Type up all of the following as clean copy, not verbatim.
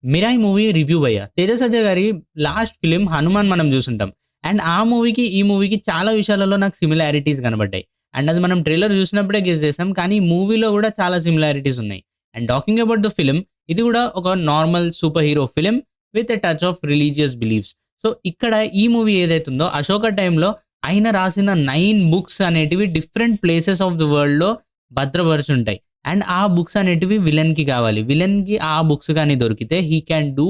Mirai movie review భయ్య. తేజ సజ్జా గారి last film 'Hanuman' మనం జూసుంటాం. అండ్ ఆ మూవీకి, ఈ మూవీకి చాలా విషయాలలో నాకు సిమిలారిటీస్ కనబడ్డాయి. అండ్ అది మనం ట్రైలర్ జూసినప్పుడే గెస్ చేసాం. కానీ మూవీలో గూడా చాలా సిమిలారిటీస్ ఉన్నాయి. And talking about the film, ఇది గూడా ఒక normal super hero film with a touch of religious beliefs. So ఇక్కడ ఈ మూవీ ఏదైతుందో అశోక టైంలో ఆయన రాసిన 9 బుక్స్ అనేటివి డిఫరెంట్ ప్లేసెస్ ఆఫ్ ది వరల్డ్‌లో భద్రపరుచుంటాయి. అండ్ ఆ బుక్స్ అనేటివి విలన్‌కి కావాలి. విలన్‌కి ఆ బుక్స్ గాని దొరికితే he can do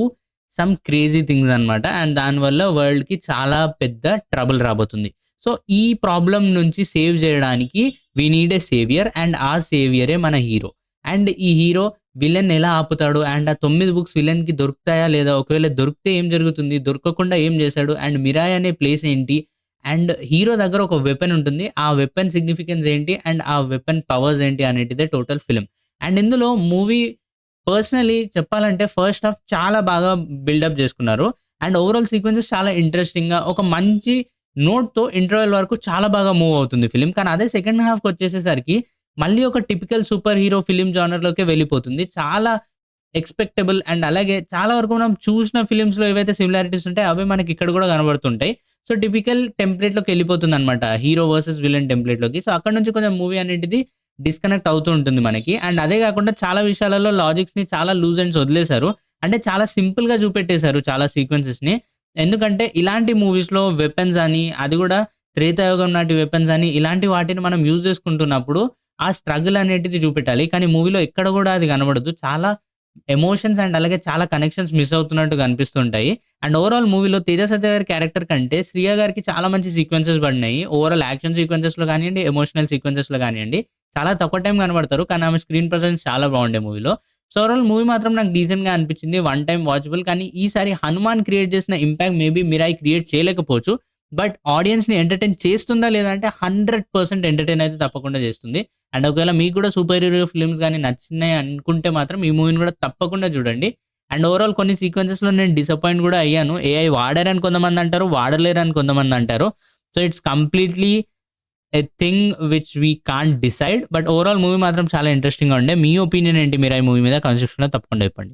some crazy things అన్నమాట. అండ్ దానివల్ల వరల్డ్‌కి చాలా పెద్ద ట్రబుల్ రాబోతుంది. సో ఈ ప్రాబ్లమ్ నుంచి సేవ్ జేయడానికి we need a saviour and ఆ సేవియరే మన హీరో. అండ్ ఈ హీరో విలన్ ఎలా ఆపుతాడు? అండ్ ఆ 9 బుక్స్ విలన్‌కి దొరుకుతాయా లేదా? ఒకవేళ దొరికితే ఏం జరుగుతుంది? దొరకకుండా ఏం చేశాడు? అండ్ మిరాయ్ అనే ప్లేస్ ఏంటి? అండ్ హీరో దగ్గర ఒక వెపన్ ఉంటుంది. ఆ వెపన్ సిగ్నిఫికెన్స్ ఏంటి? అండ్ ఆ వెపన్ పవర్స్ ఏంటి అనేటిదే టోటల్ ఫిల్మ్. అండ్ ఇందులో మూవీ పర్సనల్లీ చెప్పాలంటే ఫస్ట్ హాఫ్ చాలా బాగా బిల్డప్ చేసుకున్నారు. అండ్ ఓవరాల్ సీక్వెన్సెస్ చాలా ఇంట్రెస్టింగ్‌గా ఒక మంచి నోట్‌తో ఇంటర్వెల్ వరకు చాలా బాగా మూవ్ అవుతుంది ఫిల్మ్. కానీ అదే సెకండ్ హాఫ్‌కొచ్చేసేసరికి మళ్ళీ ఒక టిపికల్ సూపర్ హీరో ఫిల్మ్ జోనర్‌లోకే వెళ్ళిపోతుంది. చాలా ఎక్స్‌పెక్టబుల్ అండ్ అలాగే చాలా వరకు మనం చూసిన ఫిల్మ్స్‌లో ఏవైతే సిమిలారిటీస్ ఉంటాయో అవే మనకి ఇక్కడ కూడా కనబడుతుంటాయి. సో టిపికల్ టెంప్లేట్‌లోకి వెళ్ళిపోతుందన్నమాట. హీరో వర్సెస్ విలన్ టెంప్లేట్‌లోకి. సో అక్కడి నుంచి కొంచెం మూవీ అనేటిది డిస్కనెక్ట్ అవుతూ ఉంటుంది మనకి. అండ్ అదే కాకుండా చాలా విషయాలలో లాజిక్స్‌ని చాలా లూజ్ ఎండ్స్ వదిలేశారు. అంటే చాలా సింపుల్‌గా చూపెట్టేశారు చాలా సీక్వెన్సెస్‌ని. ఎందుకంటే ఇలాంటి మూవీస్‌లో వెపన్స్ అని, అది కూడా త్రేతాయుగం నాటి వెపన్స్ అని ఇలాంటి వాటిని మనం యూజ్ చేసుకుంటున్నప్పుడు ఆ స్ట్రగుల్ అనేటిది చూపెట్టాలి. కానీ మూవీలో ఎక్కడ కూడా అది కనబడదు. చాలా ఎమోషన్స్ అండ్ అలాగే చాలా కనెక్షన్స్ మిస్ అవుతున్నట్టు కనిపిస్తుంటాయి. అండ్ ఓవరాల్ మూవీలో తేజ సజ్జా గారి క్యారెక్టర్ కంటే శ్రియ గారికి చాలా మంచి సీక్వెన్సెస్ పడినాయి. ఓవరాల్ యాక్షన్ సీక్వెన్సెస్‌లో గానియండి, ఎమోషనల్ సీక్వెన్సెస్‌లో గానియండి, చాలా తక్కువ టైం కనబడతారు. కానీ ఆమె స్క్రీన్ ప్రెజెన్స్ చాలా బాగుండే మూవీలో. సో ఓవరాల్ మూవీ మాత్రం నాకు డీసెంట్‌గా అనిపించింది. One time watchable. కానీ ఈసారి 'హనుమాన్' క్రియేట్ చేసిన ఇంపాక్ట్ మేబీ 'మిరాయ్' క్రియేట్ చేయలేకపోవచ్చు. బట్ ఆడియన్స్‌ని ఎంటర్‌టైన్ చేస్తుందా లేదా అంటే 100% ఎంటర్‌టైన్ అయితే తప్పకుండా చేస్తుంది. అండ్ ఒకవేళ మీకు కూడా సూపర్ హీరో ఫిల్మ్స్ గాని నచ్చినాయి అనుకుంటే మాత్రం ఈ మూవీని కూడా తప్పకుండా చూడండి. అండ్ ఓవరాల్ కొన్ని సీక్వెన్సెస్‌లో నేను డిసప్పాయింట్ కూడా అయ్యాను. ఏఐ వాడారని కొంతమంది అంటారు, వాడలేరని కొంతమంది అంటారు. So it's completely a thing which we can't decide. But overall movie మాత్రం చాలా ఇంట్రెస్టింగ్‌గా ఉండే. మీ ఒపీనియన్ ఏంటి 'మిరాయ్' మూవీ మీద? కామెంట్ సెక్షన్‌లో తప్పకుండా చెప్పండి.